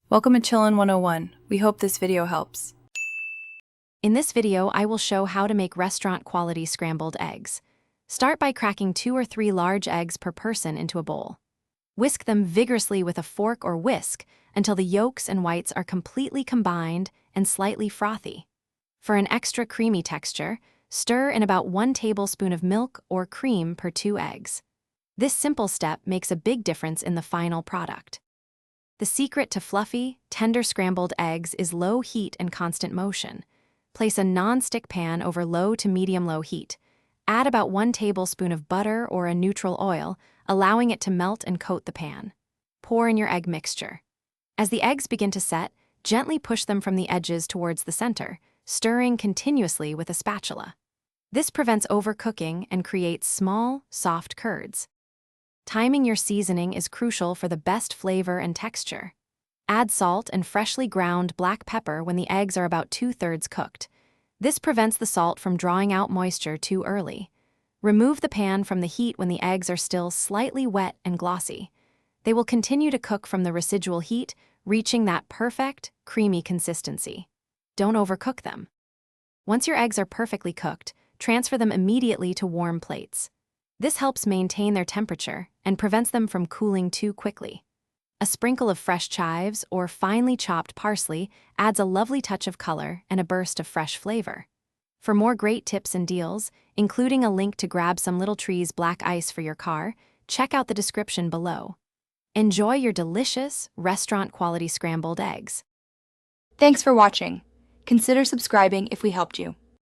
Welcome to Chillin' 101. We hope this video helps. In this video, I will show how to make restaurant-quality scrambled eggs. Start by cracking 2 or 3 large eggs per person into a bowl. Whisk them vigorously with a fork or whisk until the yolks and whites are completely combined and slightly frothy. For an extra creamy texture, stir in about 1 tablespoon of milk or cream per 2 eggs. This simple step makes a big difference in the final product. The secret to fluffy, tender scrambled eggs is low heat and constant motion. Place a non-stick pan over low to medium-low heat. Add about 1 tablespoon of butter or a neutral oil, allowing it to melt and coat the pan. Pour in your egg mixture. As the eggs begin to set, gently push them from the edges towards the center, stirring continuously with a spatula. This prevents overcooking and creates small, soft curds. Timing your seasoning is crucial for the best flavor and texture. Add salt and freshly ground black pepper when the eggs are about 2/3 cooked. This prevents the salt from drawing out moisture too early. Remove the pan from the heat when the eggs are still slightly wet and glossy. They will continue to cook from the residual heat, reaching that perfect, creamy consistency. Don't overcook them. Once your eggs are perfectly cooked, transfer them immediately to warm plates. This helps maintain their temperature and prevents them from cooling too quickly. A sprinkle of fresh chives or finely chopped parsley adds a lovely touch of color and a burst of fresh flavor. For more great tips and deals, including a link to grab some Little Trees black ice for your car, check out the description below. Enjoy your delicious, restaurant-quality scrambled eggs. Thanks for watching. Consider subscribing if we helped you.